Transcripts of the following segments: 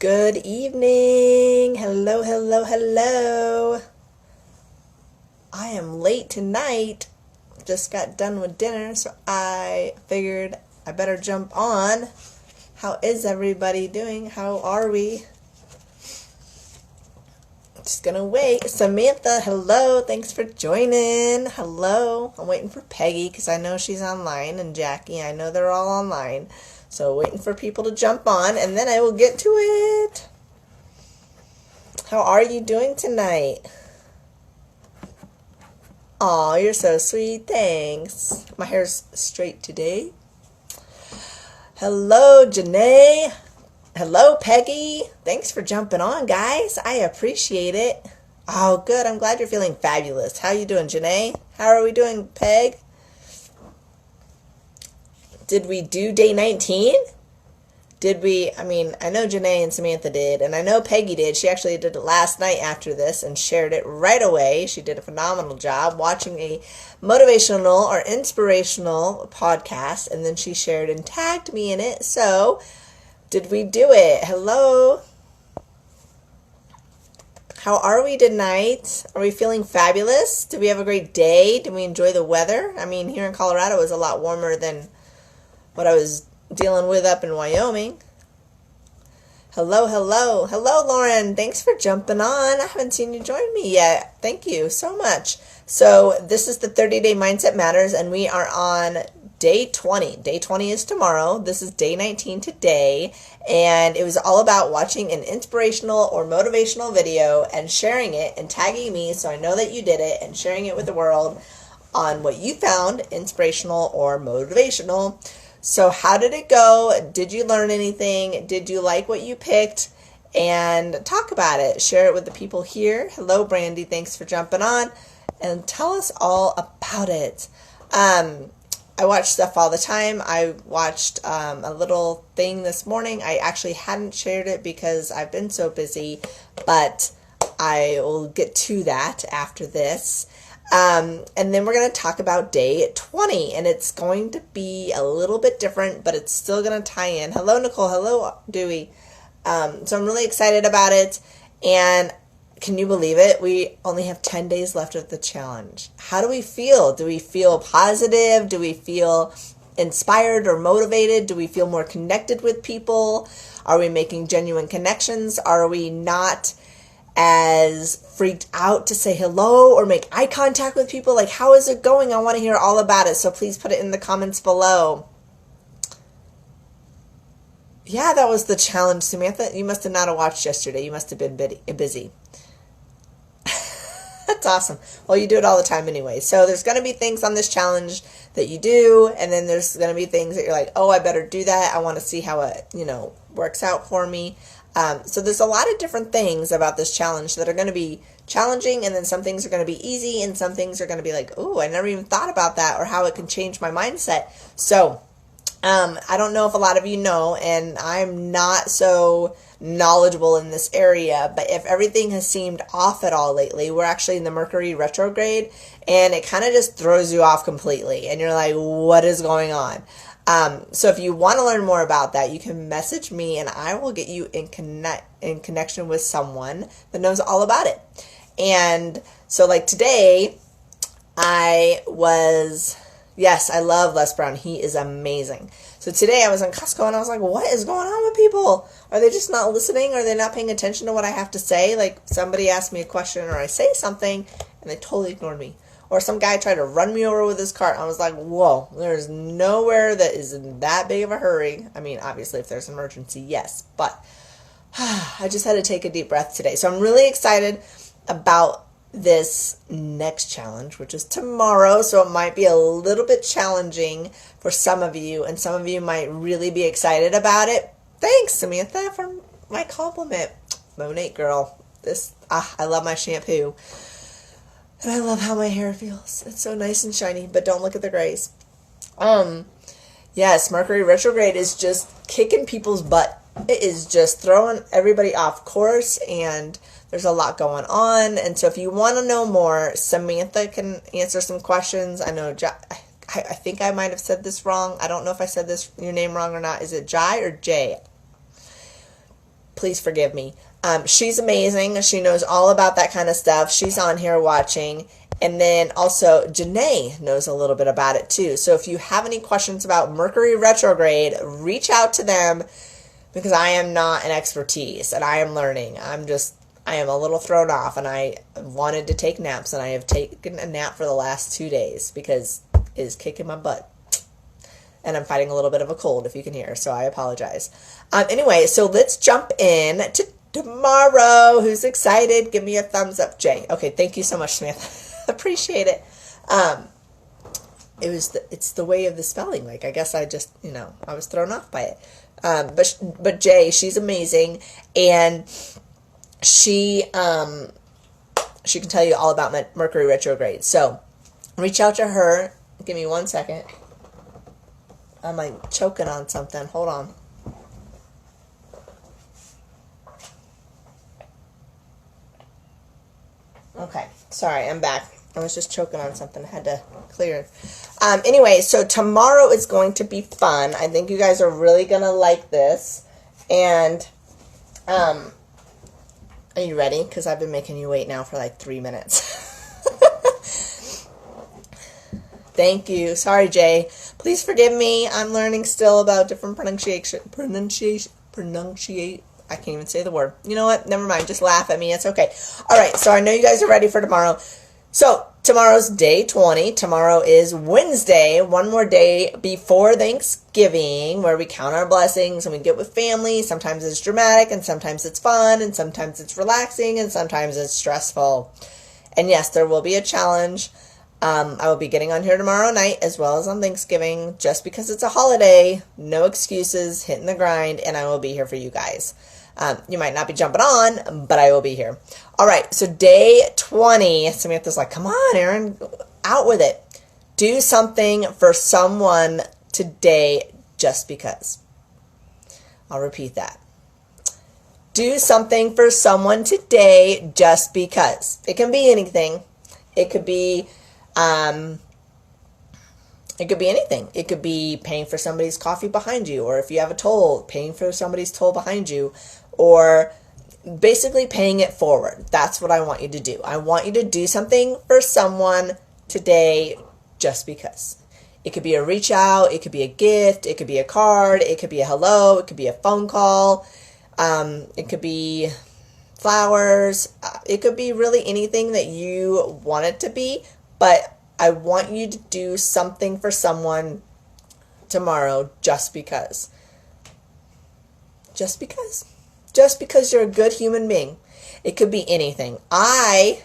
Good evening. Hello, hello, hello. I am late tonight. Just got done with dinner, so I figured I better jump on. How is everybody doing? How are we? Just gonna wait. Samantha, hello. Thanks for joining. Hello. I'm waiting for Peggy because I know she's online, and Jackie. I know they're all online. So waiting for people to jump on, and then I will get to it. How are you doing tonight? Aw, you're so sweet. Thanks. My hair's straight today. Hello, Janae. Hello, Peggy. Thanks for jumping on, guys. I appreciate it. Oh, good. I'm glad you're feeling fabulous. How you doing, Janae? How are we doing, Peg? Did we do day 19? I know Janae and Samantha did, and I know Peggy did. She actually did it last night after this and shared it right away. She did a phenomenal job watching a motivational or inspirational podcast, and then she shared and tagged me in it. So, did we do it? Hello? How are we tonight? Are we feeling fabulous? Did we have a great day? Did we enjoy the weather? Here in Colorado it was a lot warmer than what I was dealing with up in Wyoming. Hello, hello. Hello, Lauren. Thanks for jumping on. I haven't seen you join me yet. Thank you so much. So this is the 30-Day Mindset Matters, and we are on day 20. Day 20 is tomorrow. This is day 19 today, and it was all about watching an inspirational or motivational video and sharing it and tagging me so I know that you did it and sharing it with the world on what you found inspirational or motivational. So how did it go? Did you learn anything? Did you like what you picked? And talk about it. Share it with the people here. Hello, Brandy. Thanks for jumping on. And tell us all about it. I watch stuff all the time. I watched a little thing this morning. I actually hadn't shared it because I've been so busy, but I will get to that after this. And then we're going to talk about day 20, and it's going to be a little bit different, but it's still going to tie in. Hello, Nicole. Hello, Dewey. So I'm really excited about it, and can you believe it? We only have 10 days left of the challenge. How do we feel? Do we feel positive? Do we feel inspired or motivated? Do we feel more connected with people? Are we making genuine connections? Are we not as freaked out to say hello or make eye contact with people? Like, how is it going? I want to hear all about it, so please put it in the comments below. Yeah, that was the challenge, Samantha. You must have not watched yesterday. You must have been busy. That's awesome. Well, you do it all the time anyway. So there's going to be things on this challenge that you do, and then there's going to be things that you're like, oh, I better do that. I want to see how it, works out for me. So there's a lot of different things about this challenge that are going to be challenging, and then some things are going to be easy, and some things are going to be like, oh, I never even thought about that, or how it can change my mindset. So I don't know if a lot of you know, and I'm not so knowledgeable in this area, but if everything has seemed off at all lately, we're actually in the Mercury retrograde, and it kind of just throws you off completely, and you're like, what is going on? So if you want to learn more about that, you can message me, and I will get you in connection with someone that knows all about it. And so like today, I love Les Brown. He is amazing. So today I was in Costco, and I was like, what is going on with people? Are they just not listening? Are they not paying attention to what I have to say? Like, somebody asked me a question, or I say something, and they totally ignored me. Or some guy tried to run me over with his cart. I was like, whoa, there's nowhere that is in that big of a hurry. Obviously, if there's an emergency, yes. But I just had to take a deep breath today. So I'm really excited about this next challenge, which is tomorrow. So it might be a little bit challenging for some of you, and some of you might really be excited about it. Thanks, Samantha, for my compliment. Monate girl. I love my shampoo. And I love how my hair feels. It's so nice and shiny, but don't look at the grays. Yes, Mercury retrograde is just kicking people's butt. It is just throwing everybody off course, and there's a lot going on. And so if you want to know more, Samantha can answer some questions. I know I think I might have said this wrong. I don't know if I said your name wrong or not. Is it Jai or Jay? please forgive me. She's amazing. She knows all about that kind of stuff. She's on here watching. And then also Janae knows a little bit about it too. So if you have any questions about Mercury retrograde, reach out to them, because I am not an expertise and I am learning. I am a little thrown off, and I wanted to take naps, and I have taken a nap for the last 2 days because it is kicking my butt. And I'm fighting a little bit of a cold, if you can hear, so I apologize. Anyway, so let's jump in to tomorrow. Who's excited? Give me a thumbs up, Jay. Okay, thank you so much, Smith. Appreciate it. It's the way of the spelling. Like, I guess I just, I was thrown off by it. But Jay, she's amazing, and she can tell you all about Mercury retrograde. So reach out to her. Give me 1 second. I'm like choking on something. Hold on. Okay, sorry, I'm back. I was just choking on something. I had to clear. Anyway, so tomorrow is going to be fun. I think you guys are really going to like this. And, are you ready? Because I've been making you wait now for like 3 minutes. Thank you. Sorry, Jay. Please forgive me. I'm learning still about different pronunciation. I can't even say the word. You know what? Never mind. Just laugh at me. It's okay. All right. So I know you guys are ready for tomorrow. So tomorrow's day 20. Tomorrow is Wednesday. One more day before Thanksgiving, where we count our blessings and we get with family. Sometimes it's dramatic, and sometimes it's fun, and sometimes it's relaxing, and sometimes it's stressful. And yes, there will be a challenge. I will be getting on here tomorrow night as well as on Thanksgiving, just because it's a holiday. No excuses, hitting the grind, and I will be here for you guys. You might not be jumping on, but I will be here. All right, so day 20. Samantha's like, come on, Erin, out with it. Do something for someone today just because. I'll repeat that. Do something for someone today just because. It can be anything. It could be anything. It could be paying for somebody's coffee behind you, or if you have a toll, paying for somebody's toll behind you, or basically paying it forward. That's what I want you to do. I want you to do something for someone today just because. It could be a reach out, it could be a gift, it could be a card, it could be a hello, it could be a phone call, it could be flowers, it could be really anything that you want it to be, but I want you to do something for someone tomorrow just because. Just because. Just because you're a good human being. It could be anything. I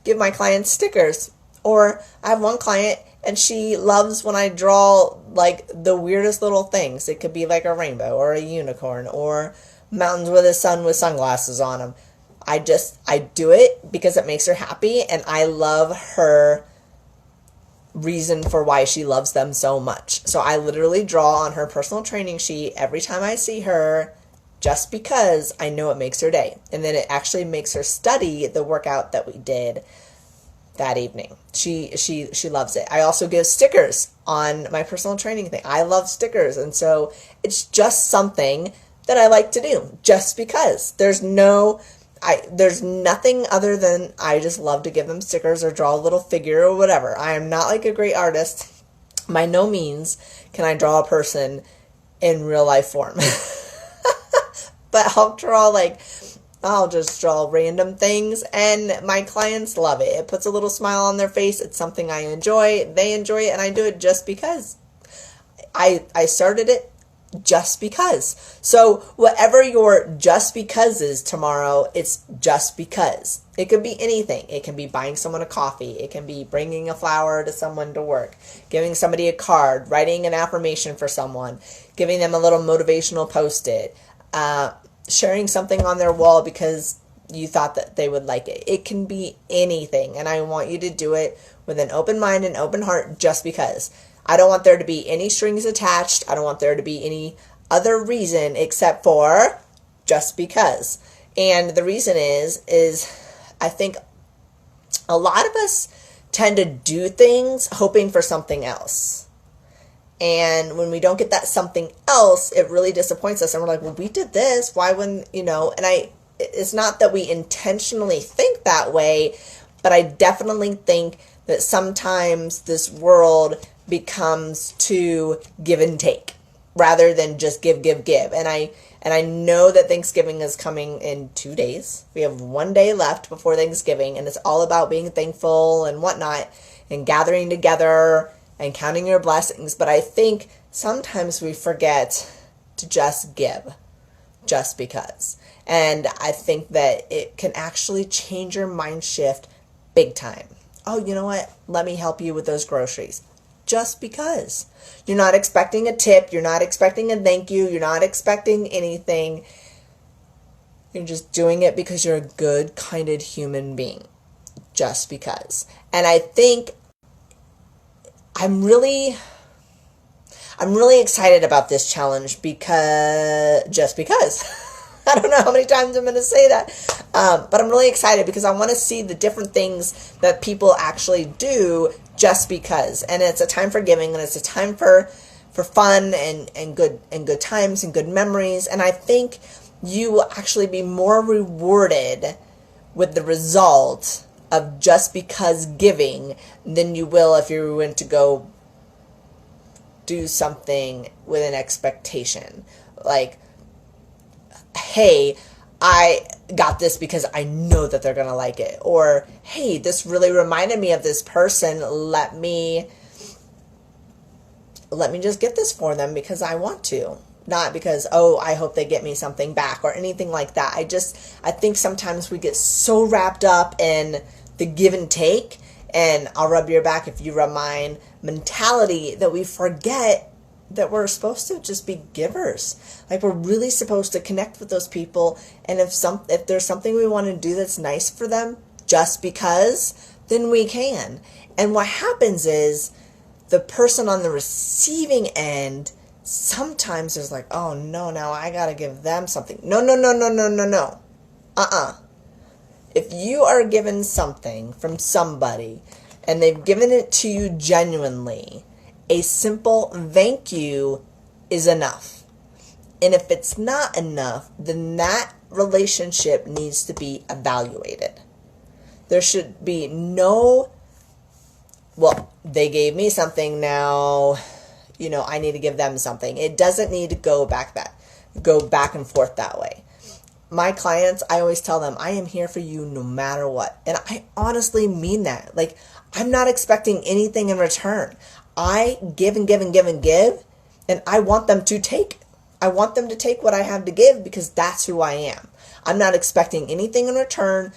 give my clients stickers. Or I have one client and she loves when I draw like the weirdest little things. It could be like a rainbow or a unicorn or mountains with a sun with sunglasses on them. I do it because it makes her happy, and I love her reason for why she loves them so much. So I literally draw on her personal training sheet every time I see her, just because I know it makes her day. And then it actually makes her study the workout that we did that evening. She loves it. I also give stickers on my personal training thing. I love stickers, and so it's just something that I like to do just because. There's nothing other than I just love to give them stickers or draw a little figure or whatever. I am not like a great artist. By no means can I draw a person in real life form. But I'll just draw random things, and my clients love it. It puts a little smile on their face. It's something I enjoy. They enjoy it, and I do it just because. I started it just because. So whatever your just because is tomorrow, it's just because. It could be anything. It can be buying someone a coffee. It can be bringing a flower to someone to work, giving somebody a card, writing an affirmation for someone, giving them a little motivational post-it, sharing something on their wall because you thought that they would like it. It can be anything, and I want you to do it with an open mind and open heart just because. I don't want there to be any strings attached. I don't want there to be any other reason except for just because. And the reason is I think a lot of us tend to do things hoping for something else. And when we don't get that something else, it really disappoints us. And we're like, well, we did this. Why wouldn't, and it's not that we intentionally think that way, but I definitely think that sometimes this world becomes too give and take rather than just give. And I know that Thanksgiving is coming in 2 days. We have 1 day left before Thanksgiving, and it's all about being thankful and whatnot and gathering together and counting your blessings. But I think sometimes we forget to just give just because. And I think that it can actually change your mind shift big time. Oh, you know what? Let me help you with those groceries. Just because. You're not expecting a tip. You're not expecting a thank you. You're not expecting anything. You're just doing it because you're a good, kinded human being. Just because. And I think I'm really excited about this challenge just because. I don't know how many times I'm going to say that, but I'm really excited because I want to see the different things that people actually do just because. And it's a time for giving, and it's a time for fun and good times and good memories. And I think you will actually be more rewarded with the result of just because giving than you will if you went to go do something with an expectation. Like, hey, I got this because I know that they're going to like it. Or, hey, this really reminded me of this person. Let me just get this for them because I want to. Not because, oh, I hope they get me something back or anything like that. I think sometimes we get so wrapped up in the give and take and I'll rub your back if you rub mine mentality that we forget that we're supposed to just be givers. Like, we're really supposed to connect with those people, and if there's something we want to do that's nice for them just because, then we can. And what happens is the person on the receiving end sometimes is like, oh no, now I gotta give them something. No. If you are given something from somebody and they've given it to you genuinely, a simple thank you is enough. And if it's not enough, then that relationship needs to be evaluated. There should be no, well, they gave me something, now, I need to give them something. It doesn't need to go back and forth that way. My clients, I always tell them, I am here for you no matter what. And I honestly mean that. Like, I'm not expecting anything in return. I give and give and give and give, and I want them to take. I want them to take what I have to give because that's who I am. I'm not expecting anything in return.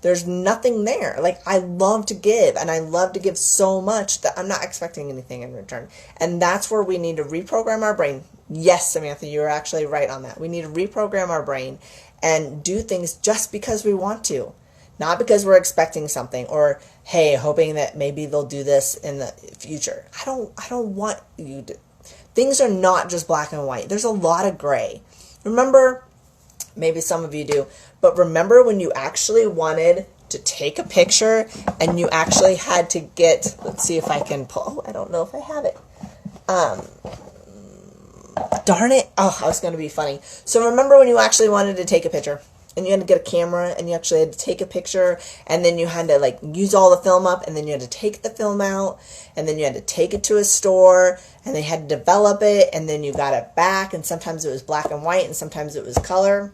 There's nothing there. Like, I love to give, and I love to give so much that I'm not expecting anything in return. And that's where we need to reprogram our brain. Yes, Samantha, you're actually right on that. We need to reprogram our brain and do things just because we want to. Not because we're expecting something or, hey, hoping that maybe they'll do this in the future. I don't want you to. Things are not just black and white. There's a lot of gray. Remember, maybe some of you do, but remember when you actually wanted to take a picture and you actually had to get, let's see if I can pull, I don't know if I have it. Darn it. Oh, I was going to be funny. So remember when you actually wanted to take a picture and you had to get a camera and you actually had to take a picture and then you had to use all the film up and then you had to take the film out and then you had to take it to a store and they had to develop it and then you got it back and sometimes it was black and white and sometimes it was color.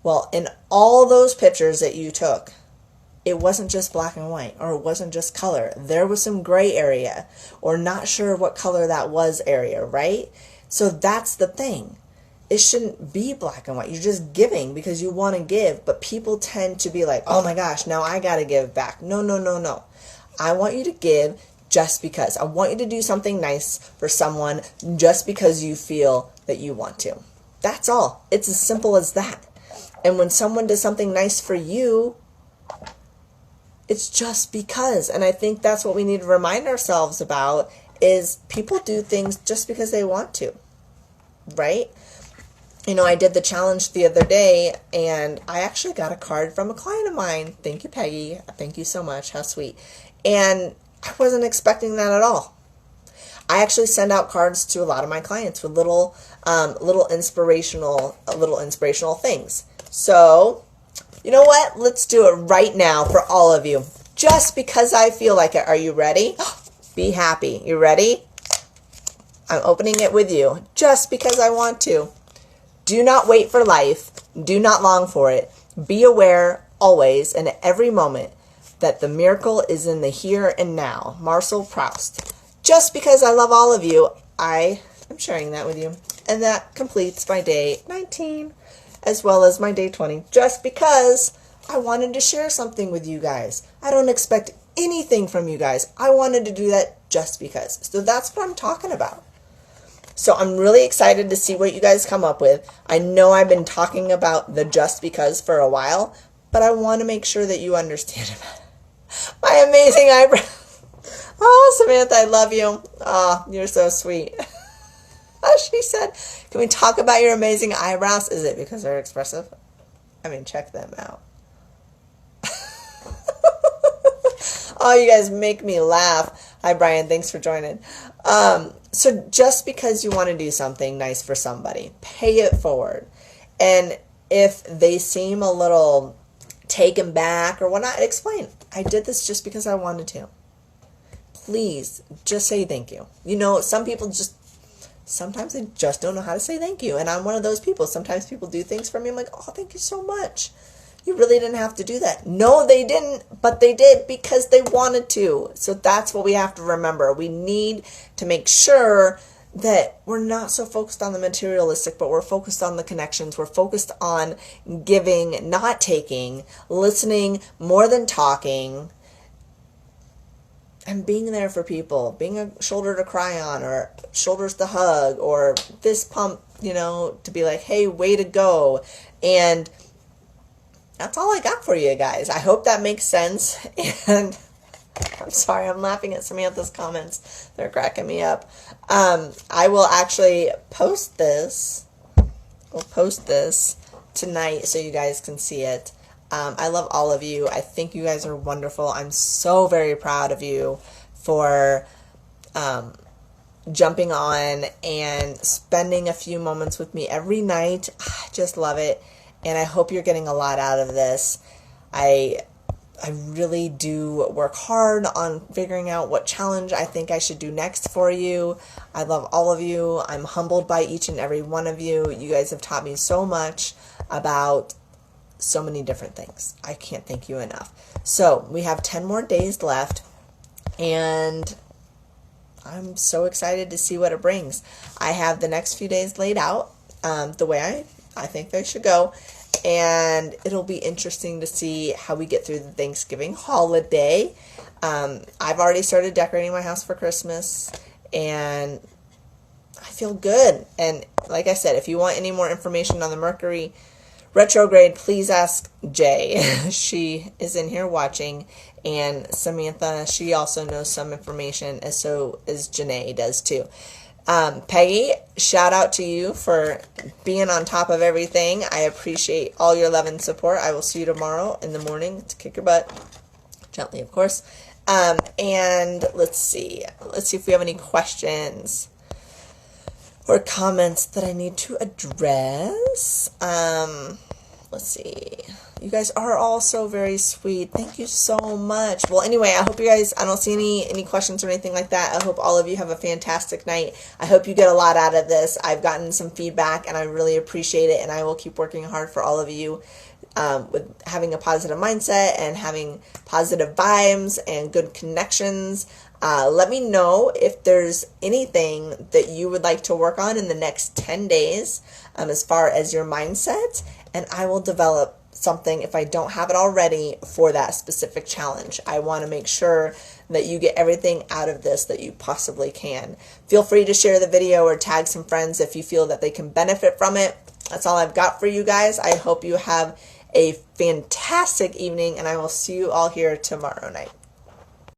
Well, in all those pictures that you took, it wasn't just black and white or it wasn't just color. There was some gray area or not sure what color that was area, right? So that's the thing. It shouldn't be black and white. You're just giving because you want to give, but people tend to be like, oh my gosh, now I got to give back. No. I want you to give just because. I want you to do something nice for someone just because you feel that you want to. That's all. It's as simple as that. And when someone does something nice for you, it's just because. And I think that's what we need to remind ourselves about is people do things just because they want to, right? I did the challenge the other day, and I actually got a card from a client of mine. Thank you, Peggy. Thank you so much. How sweet. And I wasn't expecting that at all. I actually send out cards to a lot of my clients with little inspirational things. So, you know what? Let's do it right now for all of you. Just because I feel like it. Are you ready? Be happy. You ready? I'm opening it with you. Just because I want to. Do not wait for life. Do not long for it. Be aware always and at every moment that the miracle is in the here and now. Marcel Proust. Just because I love all of you, I am sharing that with you. And that completes my day 19 as well as my day 20. Just because I wanted to share something with you guys. I don't expect anything from you guys. I wanted to do that just because. So that's what I'm talking about. So I'm really excited to see what you guys come up with. I know I've been talking about the just because for a while, but I want to make sure that you understand my amazing eyebrows. Oh, Samantha, I love you. Oh, you're so sweet. She said, can we talk about your amazing eyebrows? Is it because they're expressive? I mean, check them out. Oh, you guys make me laugh. Hi, Brian. Thanks for joining. So just because you want to do something nice for somebody, pay it forward. And if they seem a little taken back or whatnot, explain. I did this just because I wanted to. Please, just say thank you. You know, some people sometimes they just don't know how to say thank you. And I'm one of those people. Sometimes people do things for me. I'm like, oh, thank you so much. You really didn't have to do that. No, they didn't, but they did because they wanted to. So that's what we have to remember. We need to make sure that we're not so focused on the materialistic, but we're focused on the connections. We're focused on giving, not taking, listening more than talking, and being there for people, being a shoulder to cry on or shoulders to hug or fist pump, you know, to be like, hey, way to go. And that's all I got for you guys. I hope that makes sense. And I'm sorry, I'm laughing at Samantha's comments. They're cracking me up. I will actually post this. We'll post this tonight so you guys can see it. I love all of you. I think you guys are wonderful. I'm so very proud of you for jumping on and spending a few moments with me every night. I just love it. And I hope you're getting a lot out of this. I really do work hard on figuring out what challenge I think I should do next for you. I love all of you. I'm humbled by each and every one of you. You guys have taught me so much about so many different things. I can't thank you enough. So we have 10 more days left, and I'm so excited to see what it brings. I have the next few days laid out the way I think they should go, and it'll be interesting to see how we get through the Thanksgiving holiday. I've already started decorating my house for Christmas, and I feel good. And like I said, if you want any more information on the Mercury retrograde, please ask Jay. She is in here watching, and Samantha, she also knows some information, as so as Janae does too. Peggy, shout out to you for being on top of everything. I appreciate all your love and support. I will see you tomorrow in the morning to kick your butt. Gently, of course. And let's see if we have any questions or comments that I need to address. Let's see. You guys are all so very sweet. Thank you so much. Well, anyway, I hope you guys, I don't see any questions or anything like that. I hope all of you have a fantastic night. I hope you get a lot out of this. I've gotten some feedback, and I really appreciate it, and I will keep working hard for all of you with having a positive mindset and having positive vibes and good connections. Let me know if there's anything that you would like to work on in the next 10 days as far as your mindset, and I will develop something if I don't have it already for that specific challenge. I want to make sure that you get everything out of this that you possibly can. Feel free to share the video or tag some friends if you feel that they can benefit from it. That's all I've got for you guys. I hope you have a fantastic evening, and I will see you all here tomorrow night.